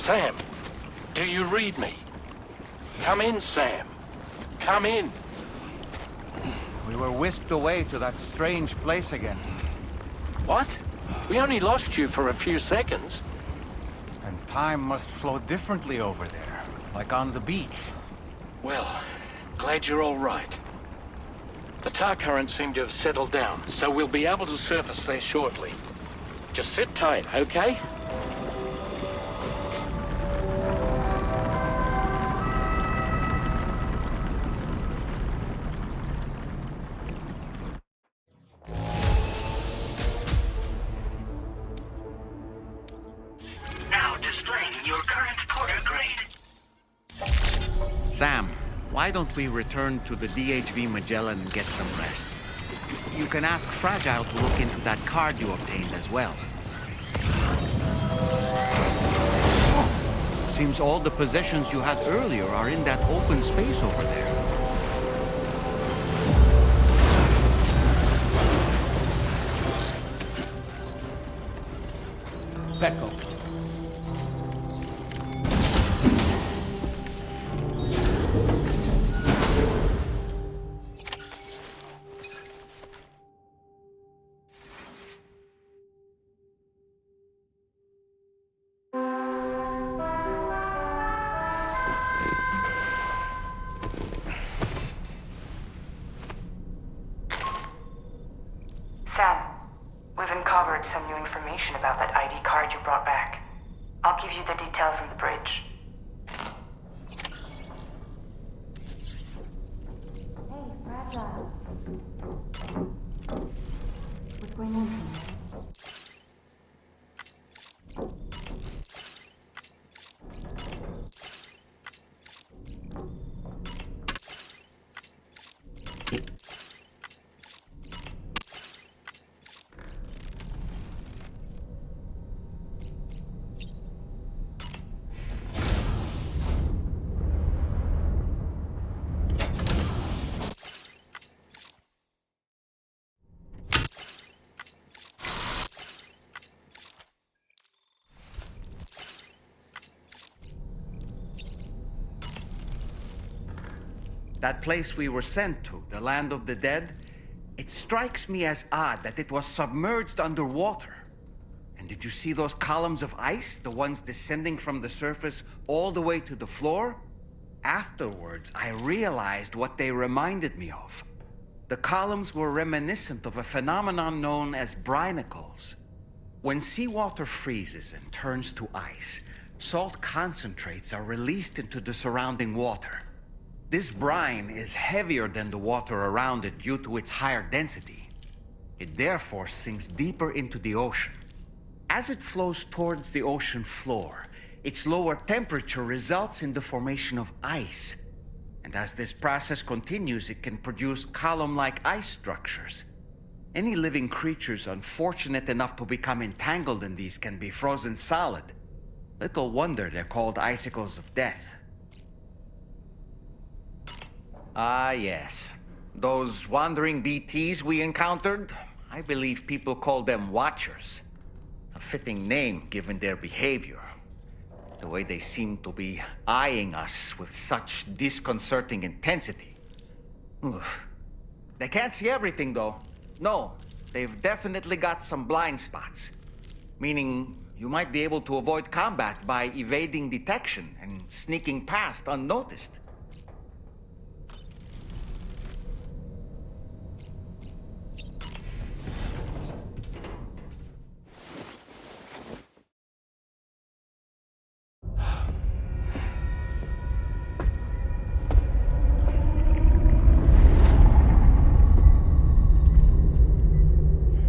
Sam, do you read me? Come in, Sam. Come in. We were whisked away to that strange place again. What? We only lost you for a few seconds. And time must flow differently over there, like on the beach. Well, glad you're all right. The tar currents seem to have settled down, so we'll be able to surface there shortly. Just sit tight, okay? Now displaying your current Porter grade. Sam, why don't we return to the DHV Magellan and get some rest? You can ask Fragile to look into that card you obtained as well. Seems all the possessions you had earlier are in that open space over there. Becco. Sam, we've uncovered some new information about that ID card you brought back. I'll give you the details on the bridge. Hey, Fragile. What's going on here? That place we were sent to, the land of the dead, it strikes me as odd that it was submerged underwater. And did you see those columns of ice, the ones descending from the surface all the way to the floor? Afterwards, I realized what they reminded me of. The columns were reminiscent of a phenomenon known as brinicles. When seawater freezes and turns to ice, salt concentrates are released into the surrounding water. This brine is heavier than the water around it due to its higher density. It therefore sinks deeper into the ocean. As it flows towards the ocean floor, its lower temperature results in the formation of ice. And as this process continues, it can produce column-like ice structures. Any living creatures unfortunate enough to become entangled in these can be frozen solid. Little wonder they're called icicles of death. Ah, yes. Those wandering BTs we encountered, I believe people call them Watchers. A fitting name given their behavior. The way they seem to be eyeing us with such disconcerting intensity. Oof. They can't see everything, though. No, they've definitely got some blind spots. Meaning, you might be able to avoid combat by evading detection and sneaking past unnoticed.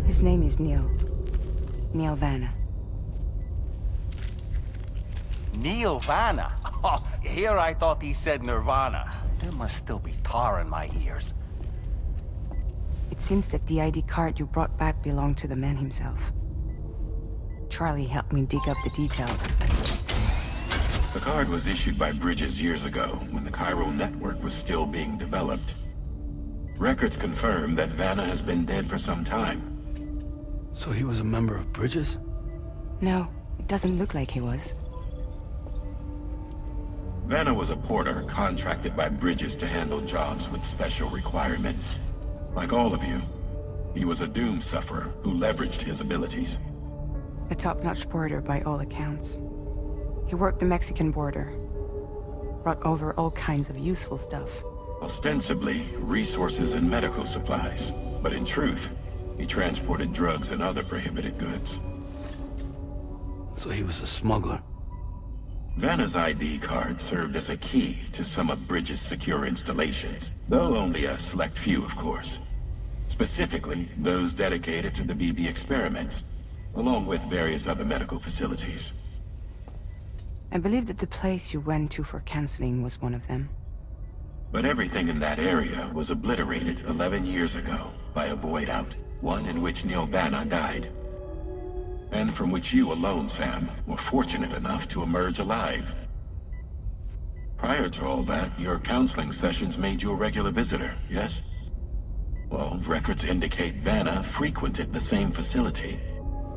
His name is Neil. Neil Vanna. Neil Vanna? Oh, here I thought he said Nirvana. There must still be tar in my ears. It seems that the ID card you brought back belonged to the man himself. Charlie helped me dig up the details. The card was issued by Bridges years ago, when the chiral network was still being developed. Records confirm that Vanna has been dead for some time. So he was a member of Bridges? No, it doesn't look like he was. Vanna was a porter contracted by Bridges to handle jobs with special requirements. Like all of you, he was a doom sufferer who leveraged his abilities. A top-notch porter by all accounts. He worked the Mexican border. Brought over all kinds of useful stuff. Ostensibly, resources and medical supplies. But in truth, he transported drugs and other prohibited goods. So he was a smuggler. Vanna's ID card served as a key to some of Bridges' secure installations, though only a select few, of course. Specifically, those dedicated to the BB experiments, along with various other medical facilities. I believe that the place you went to for counseling was one of them. But everything in that area was obliterated 11 years ago by a void out, one in which Neil Vanna died. And from which you alone, Sam, were fortunate enough to emerge alive. Prior to all that, your counseling sessions made you a regular visitor, yes? Well, records indicate Vanna frequented the same facility.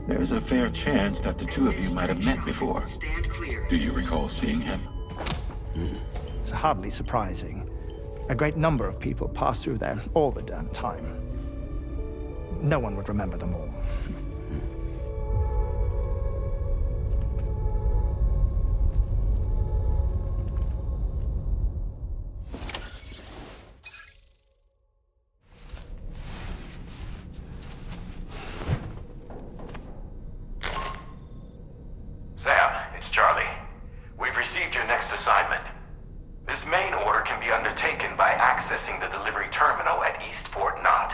There's a fair chance that the two of you might have met before. Stand clear. Do you recall seeing him? It's hardly surprising. A great number of people pass through there all the damn time. No one would remember them all. Sam, it's Charlie. We've received your next assignment. This main order can be undertaken by accessing the delivery terminal at East Fort Knott.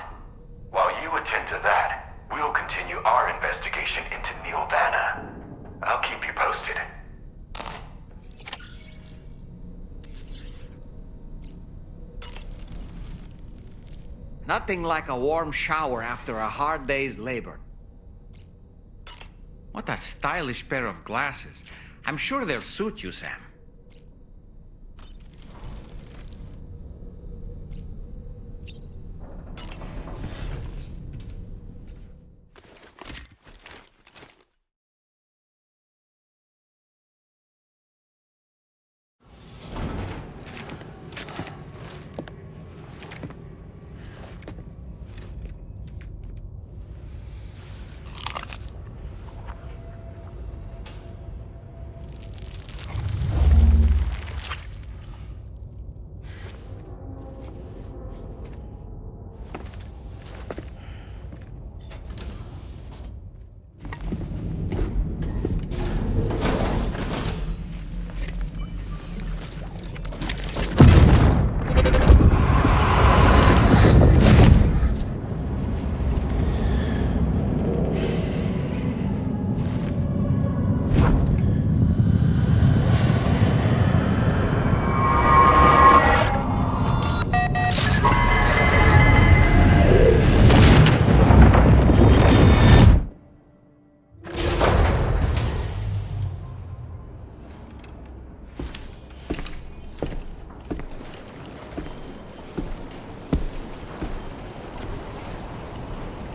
While you attend to that, we'll continue our investigation into Neil Vanna. I'll keep you posted. Nothing like a warm shower after a hard day's labor. What a stylish pair of glasses. I'm sure they'll suit you, Sam.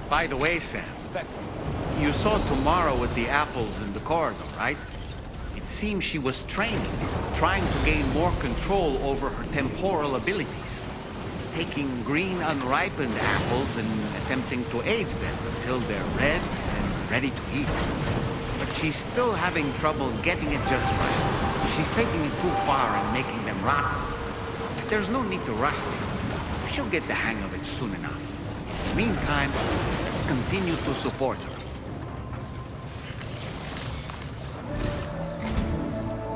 By the way, Sam, you saw Tomorrow with the apples in the corridor, right? It seems she was training, trying to gain more control over her temporal abilities. Taking green unripened apples and attempting to age them until they're red and ready to eat. But she's still having trouble getting it just right. She's taking it too far and making them rotten. But there's no need to rush things. She'll get the hang of it soon enough. Meantime, let's continue to support her.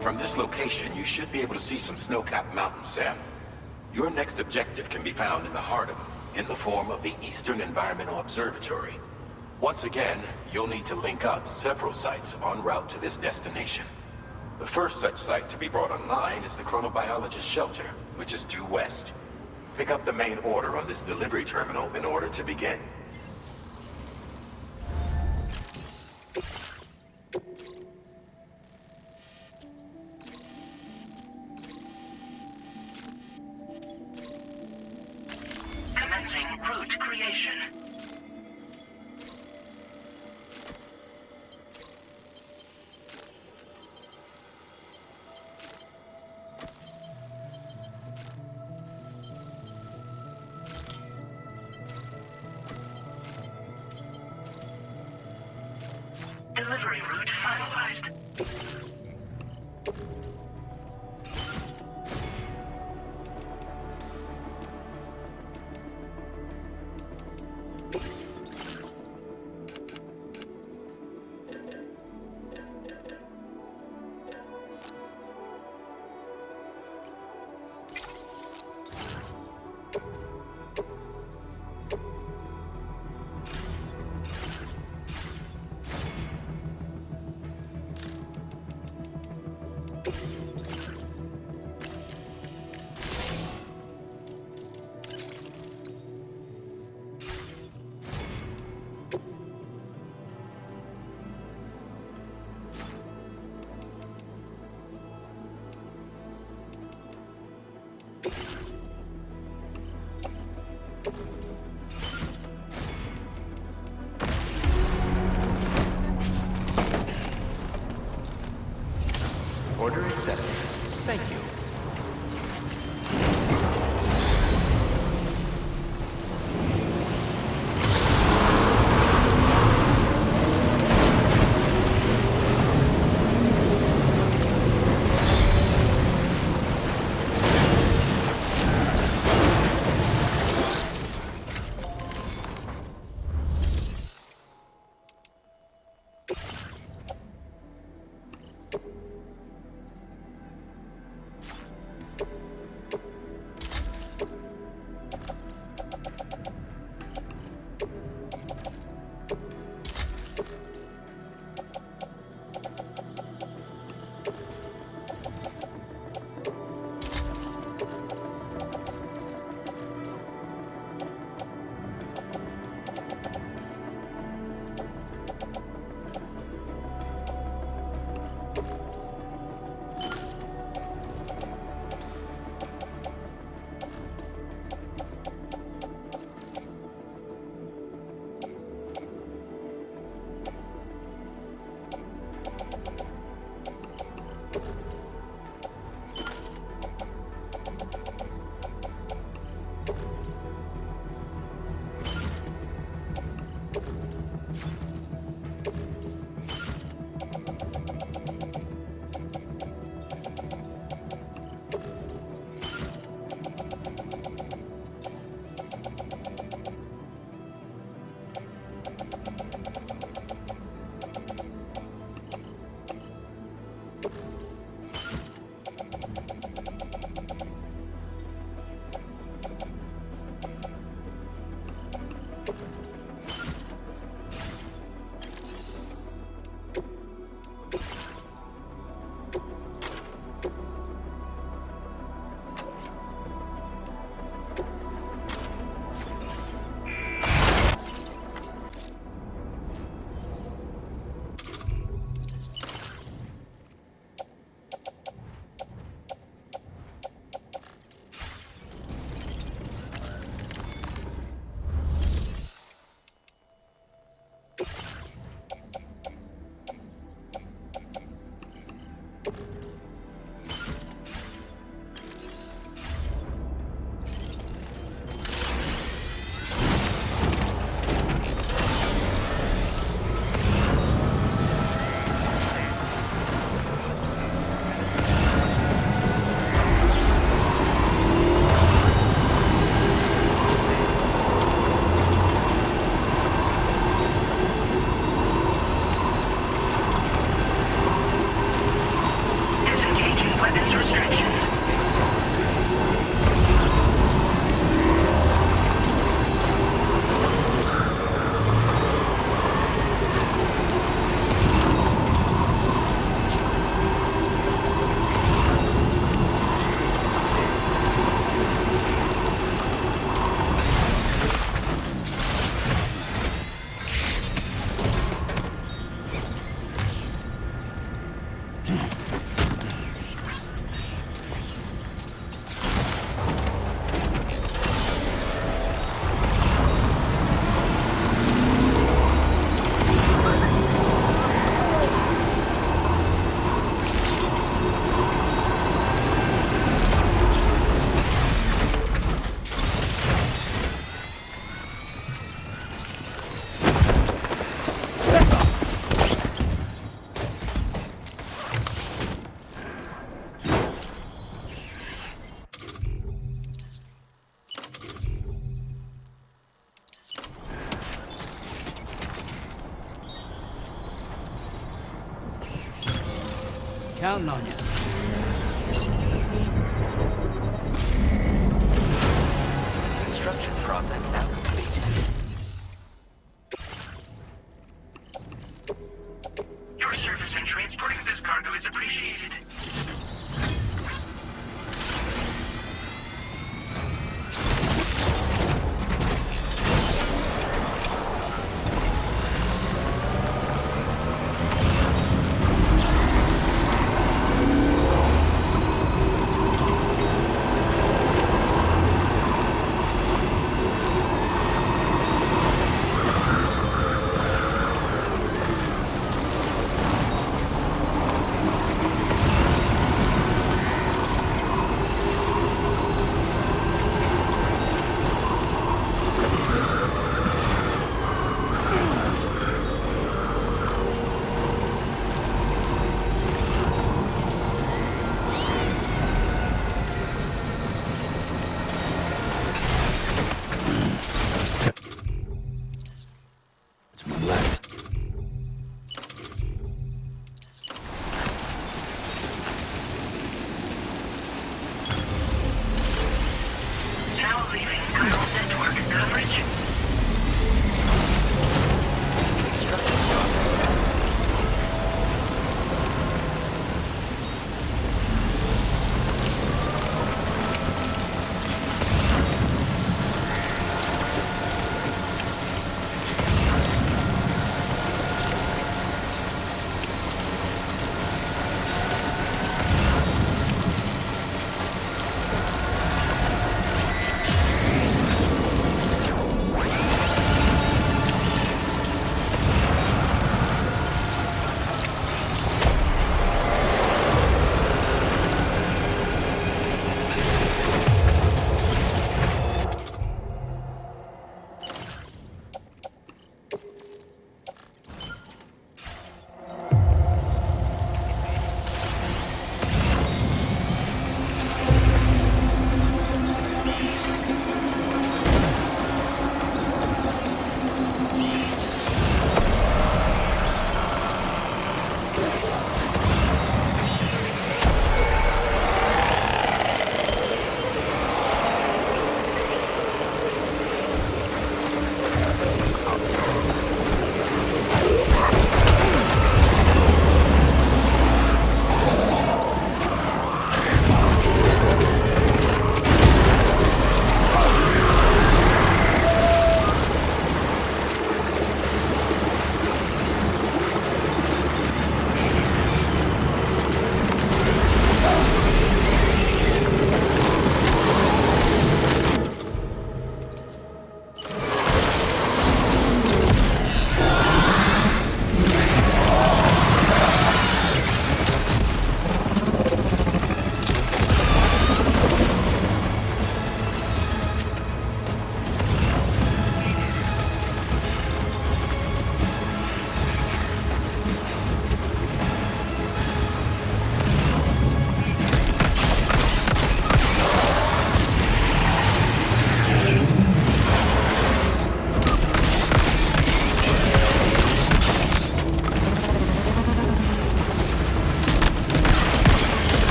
From this location, you should be able to see some snow-capped mountains, Sam. Your next objective can be found in the heart of them, in the form of the Eastern Environmental Observatory. Once again, you'll need to link up several sites en route to this destination. The first such site to be brought online is the Chronobiologist shelter, which is due west. Pick up the main order on this delivery terminal in order to begin. Commencing route creation. Delivery route finalized. Order accepted. Thank you. counting on you. Construction process now complete. Your service in transporting this cargo is appreciated.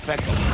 Perfecto.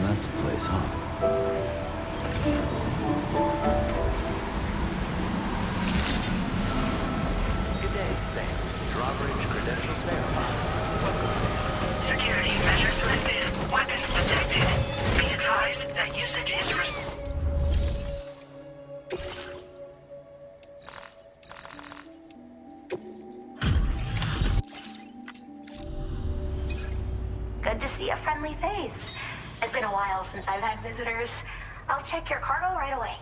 That's the place, huh? Good day, Sam. Drawbridge credentials verified. Welcome, Sam. Security measures lifted. Weapons detected. Be advised that usage is Good to see a friendly face. It's been a while since I've had visitors. I'll check your cargo right away.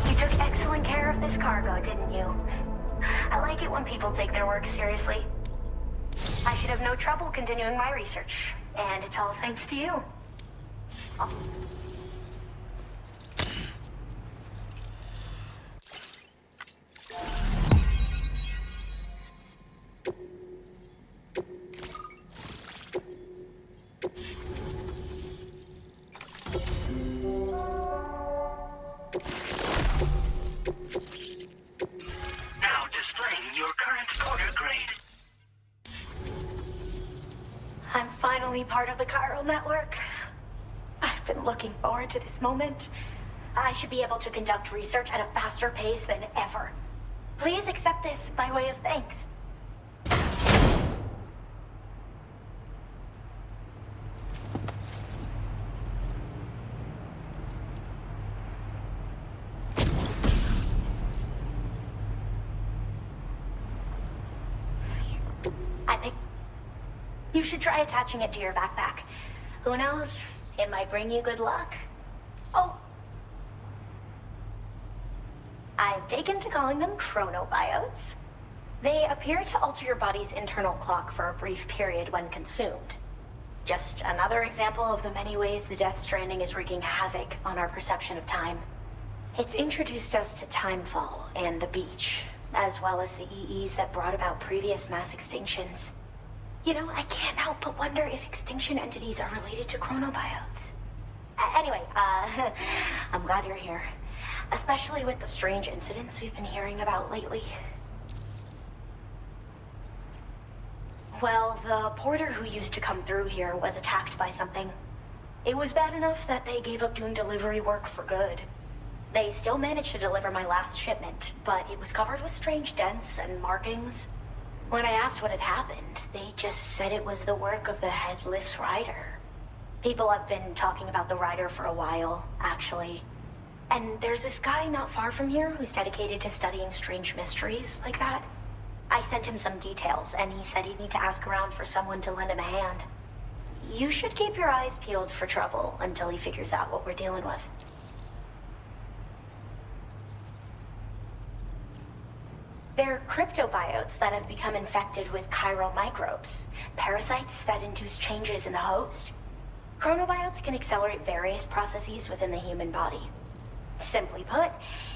You took excellent care of this cargo, didn't you? I like it when people take their work seriously. I should have no trouble continuing my research, and it's all thanks to you. now displaying your current order grade. I'm finally part of the chiral network. I've been looking forward to this moment. I should be able to conduct research at a faster pace than ever. Please accept this by way of thanks. I think you should try attaching it to your backpack. Who knows? It might bring you good luck. Oh. I've taken to calling them chronobiotes. They appear to alter your body's internal clock for a brief period when consumed. Just another example of the many ways the Death Stranding is wreaking havoc on our perception of time. It's introduced us to timefall and the beach, as well as the EEs that brought about previous mass extinctions. You know, I can't help but wonder if extinction entities are related to chronobiotes. Anyway, I'm glad you're here. Especially with the strange incidents we've been hearing about lately. Well, the porter who used to come through here was attacked by something. It was bad enough that they gave up doing delivery work for good. They still managed to deliver my last shipment, but it was covered with strange dents and markings. When I asked what had happened, they just said it was the work of the Headless Rider. People have been talking about the Rider for a while, actually. And there's this guy not far from here who's dedicated to studying strange mysteries like that. I sent him some details, and he said he'd need to ask around for someone to lend him a hand. You should keep your eyes peeled for trouble until he figures out what we're dealing with. They're cryptobiotes that have become infected with chiral microbes, parasites that induce changes in the host. Chronobiotes can accelerate various processes within the human body. Simply put,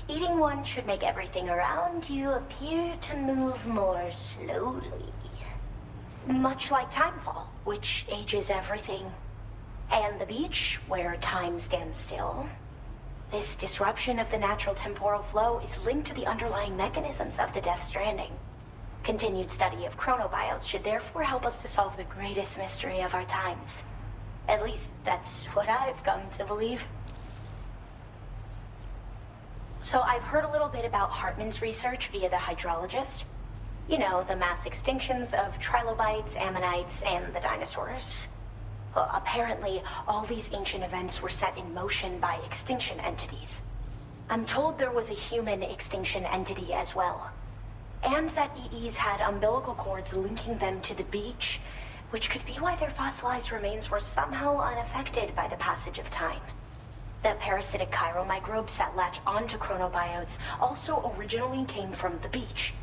eating one should make everything around you appear to move more slowly. Much like timefall, which ages everything. And the beach, where time stands still. This disruption of the natural temporal flow is linked to the underlying mechanisms of the Death Stranding. Continued study of chronobiotes should therefore help us to solve the greatest mystery of our times. At least, that's what I've come to believe. So I've heard a little bit about Hartman's research via the hydrologist. You know, the mass extinctions of trilobites, ammonites, and the dinosaurs. Well, apparently, all these ancient events were set in motion by extinction entities. I'm told there was a human extinction entity as well. And that EEs had umbilical cords linking them to the beach, which could be why their fossilized remains were somehow unaffected by the passage of time. The parasitic chiral microbes that latch onto chronobiotes also originally came from the beach.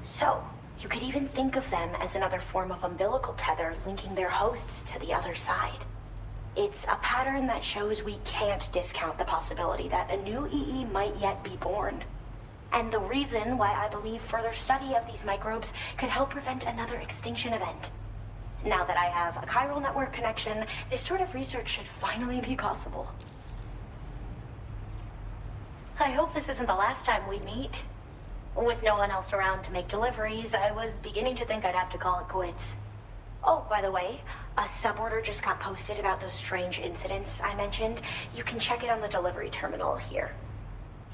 So, you could even think of them as another form of umbilical tether linking their hosts to the other side. It's a pattern that shows we can't discount the possibility that a new EE might yet be born. And the reason why I believe further study of these microbes could help prevent another extinction event. Now that I have a chiral network connection, this sort of research should finally be possible. I hope this isn't the last time we meet. With no one else around to make deliveries, I was beginning to think I'd have to call it quits. Oh, by the way, a suborder just got posted about those strange incidents I mentioned. You can check it on the delivery terminal here.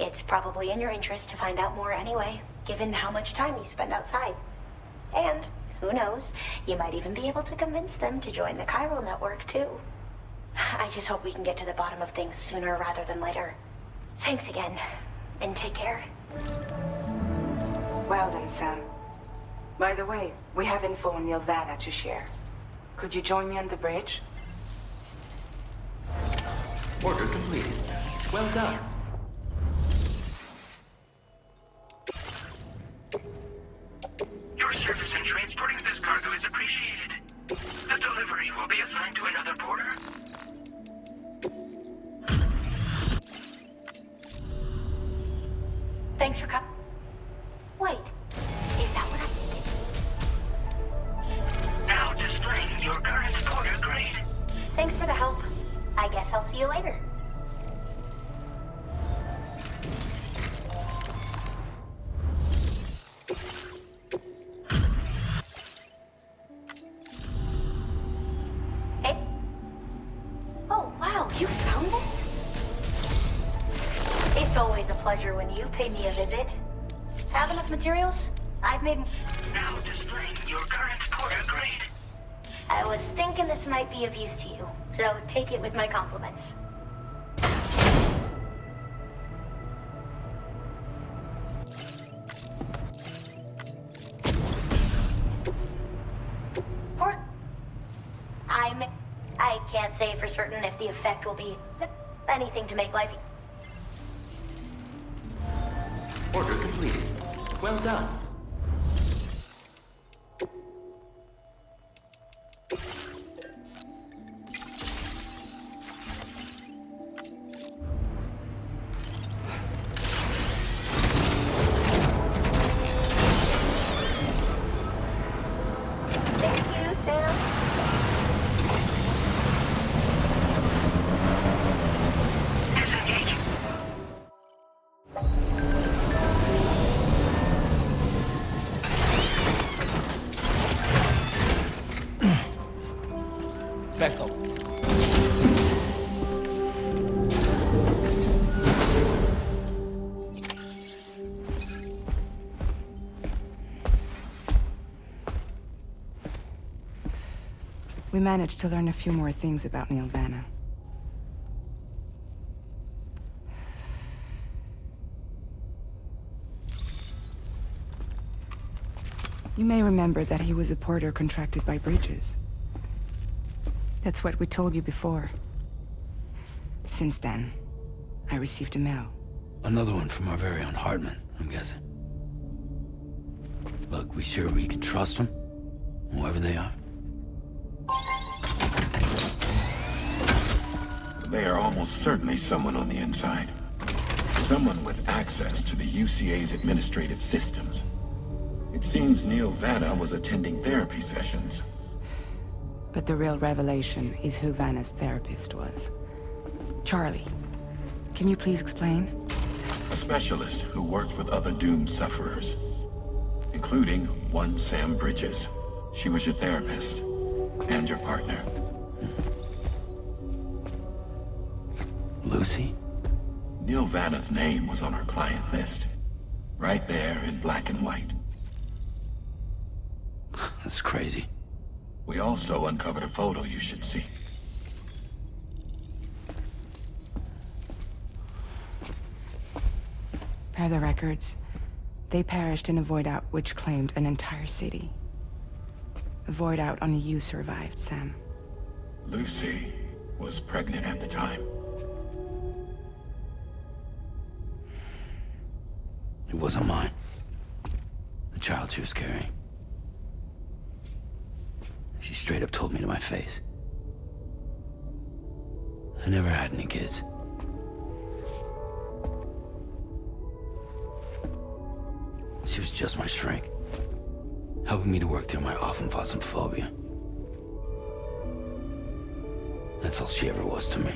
It's probably in your interest to find out more anyway, given how much time you spend outside. And, who knows, you might even be able to convince them to join the chiral network, too. I just hope we can get to the bottom of things sooner rather than later. Thanks again, and take care. Well then, Sam. By the way, we have info on Nilvana to share. Could you join me on the bridge? Order completed. Well done. Your service in transporting this cargo is appreciated. The delivery will be assigned to another porter. Thanks for Wait, is that what I... Now displaying your current porter grade. Thanks for the help. I guess I'll see you later. Hey. Oh, wow, you found this? It's always a pleasure when you pay me a visit. Have enough materials? I've made... Now displaying your current porter grade. I was thinking this might be of use to you, so take it with my compliments. I can't say for certain if the effect will be anything to make life... Order completed. Well done. Thank you, Sam. Disengage. Echo. We managed to learn a few more things about Nilvana. You may remember that he was a porter contracted by Bridges. That's what we told you before. Since then, I received a mail. Another one from our very own Hartman, I'm guessing. Look, we sure we can trust them? Whoever they are? They are almost certainly someone on the inside. Someone with access to the UCA's administrative systems. It seems Neil Vanna was attending therapy sessions. But the real revelation is who Vanna's therapist was. Charlie, can you please explain? A specialist who worked with other doomed sufferers, including one Sam Bridges. She was your therapist and your partner. Lucy? Neil Vanna's name was on her client list. Right there in black and white. That's crazy. We also uncovered a photo you should see. Per the records, they perished in a void out which claimed an entire city. A void out only you survived, Sam. Lucy was pregnant at the time. It wasn't mine. The child she was carrying. She straight up told me to my face. I never had any kids. She was just my shrink, helping me to work through my often phobia. That's all she ever was to me.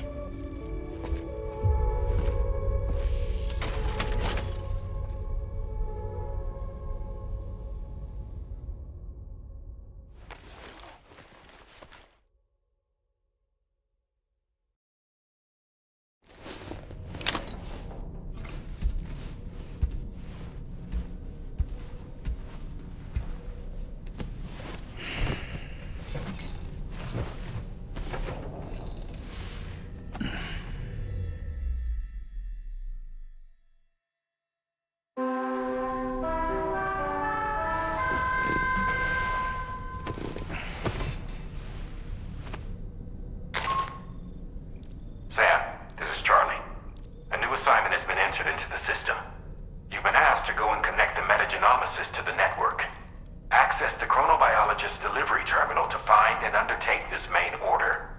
delivery terminal to find and undertake this main order.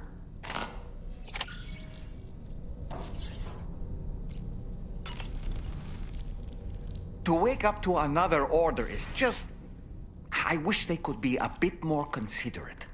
To wake up to another order is just... I wish they could be a bit more considerate.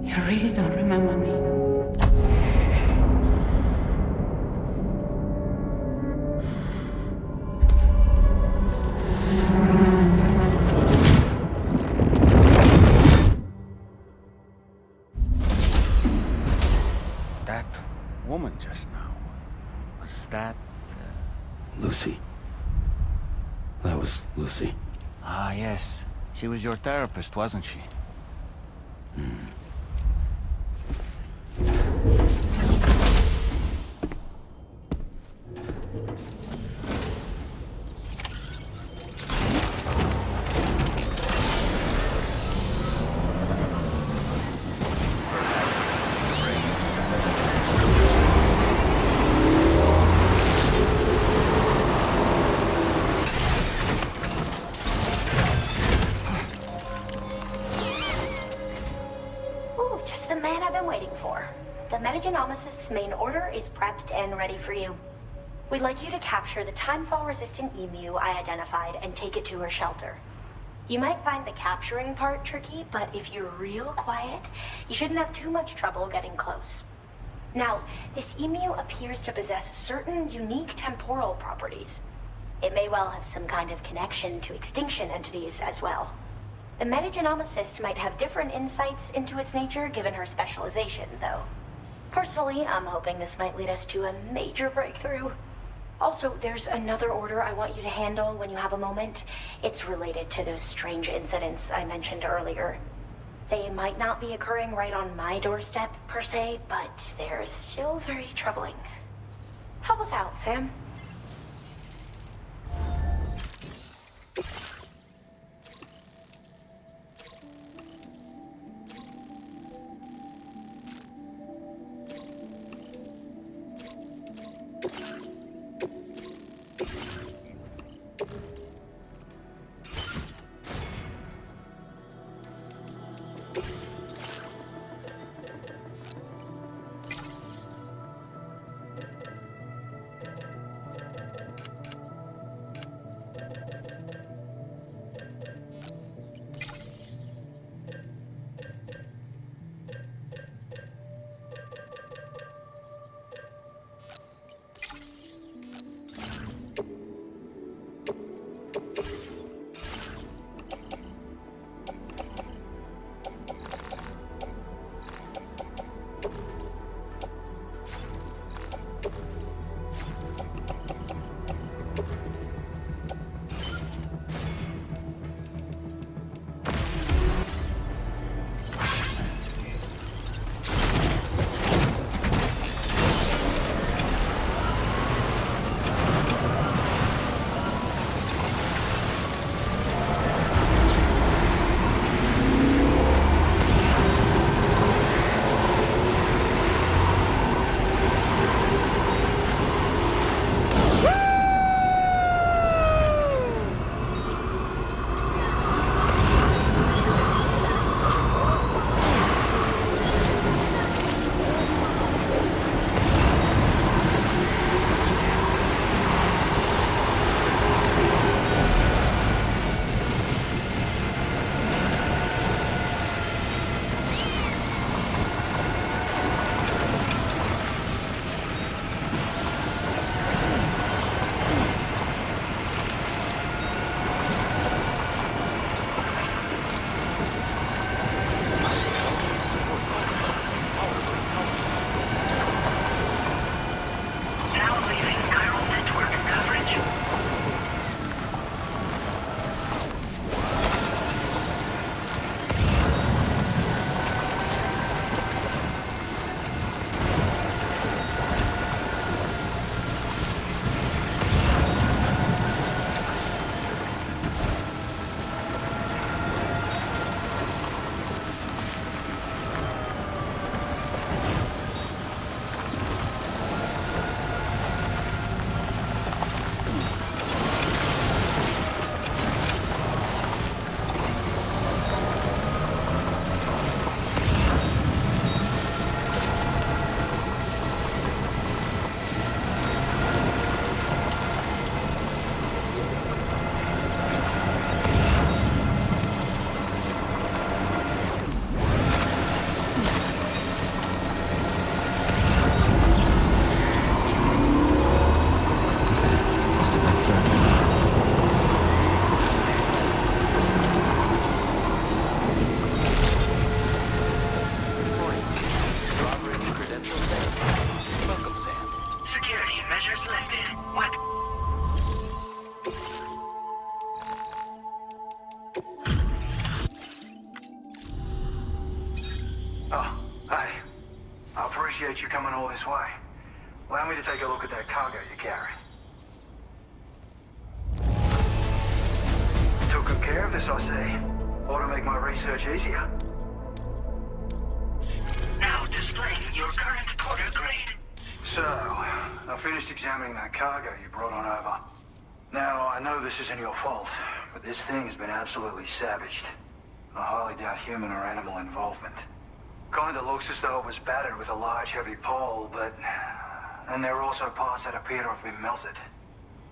You really don't remember me. That woman just now, was that... Lucy. That was Lucy. Ah, yes. She was your therapist, wasn't she? Ooh, just the man I've been waiting for. The Metagenomicist's main order is prepped and ready for you. We'd like you to capture the timefall-resistant emu I identified and take it to her shelter. You might find the capturing part tricky, but if you're real quiet, you shouldn't have too much trouble getting close. Now, this emu appears to possess certain unique temporal properties. It may well have some kind of connection to extinction entities as well. The metagenomicist might have different insights into its nature given her specialization, though. Personally, I'm hoping this might lead us to a major breakthrough. Also, there's another order I want you to handle when you have a moment. It's related to those strange incidents I mentioned earlier. They might not be occurring right on my doorstep, per se, but they're still very troubling. Help us out, Sam. appreciate you coming all this way. Allow me to take a look at that cargo you carry. Took good care of this, I see. Ought to make my research easier. Now displaying your current porter grade. So, I finished examining that cargo you brought on over. Now, I know this isn't your fault, but this thing has been absolutely savaged. I highly doubt human or animal involvement. Kinda looks as though it was battered with a large heavy pole, but... And there are also parts that appear to have been melted.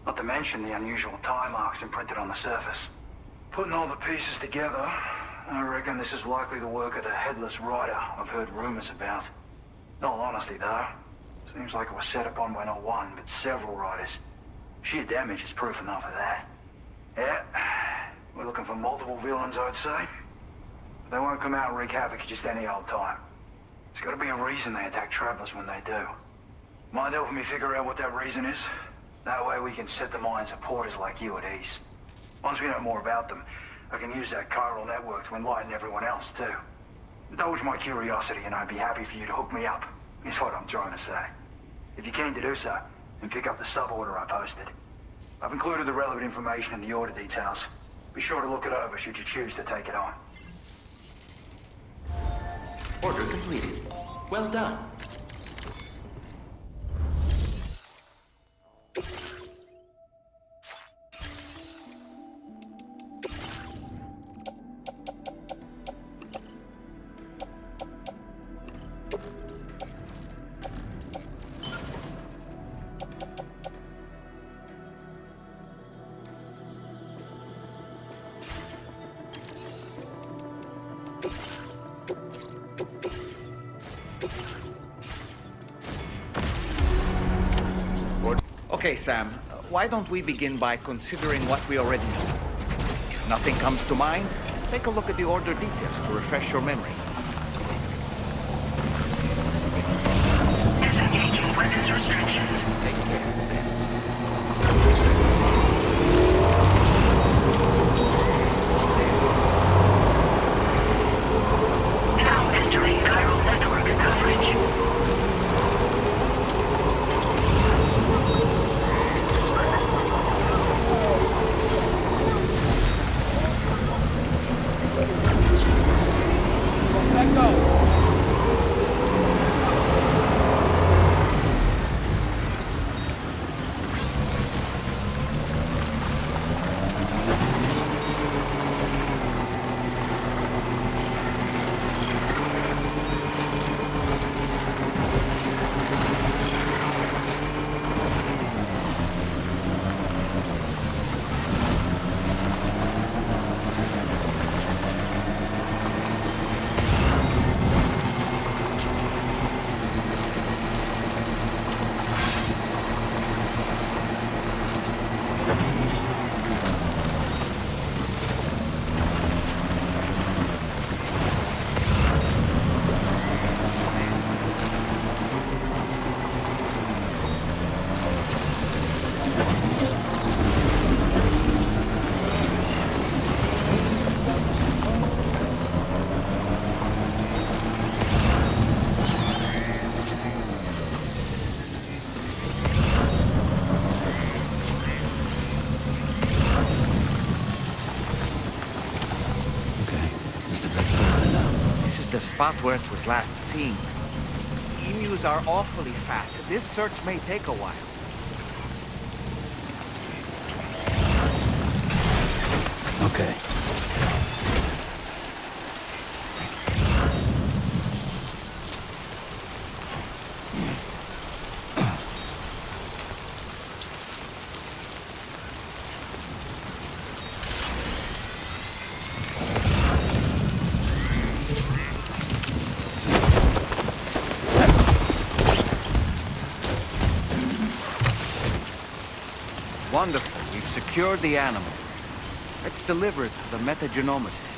Not to mention the unusual tie marks imprinted on the surface. Putting all the pieces together, I reckon this is likely the work of the headless rider I've heard rumors about. In all honesty, though, seems like it was set upon by not one, but several riders. Sheer damage is proof enough of that. Yeah, we're looking for multiple villains, I'd say. They won't come out and wreak havoc at just any old time. There's gotta be a reason they attack travelers when they do. Mind helping me figure out what that reason is? That way we can set the minds of porters like you at ease. Once we know more about them, I can use that chiral network to enlighten everyone else, too. Indulge my curiosity and I'd be happy for you to hook me up, is what I'm trying to say. If you're keen to do so, then pick up the sub-order I posted. I've included the relevant information in the order details. Be sure to look it over should you choose to take it on. Order completed. Well done. Okay, Sam, why don't we begin by considering what we already know? If nothing comes to mind, take a look at the order details to refresh your memory. Disengaging weapons restrictions. Take care, Sam. Now entering chiral network coverage. The spot where it was last seen. Emus are awfully fast. This search may take a while. Okay. Wonderful. We've secured the animal. Let's deliver it to the metagenomicist.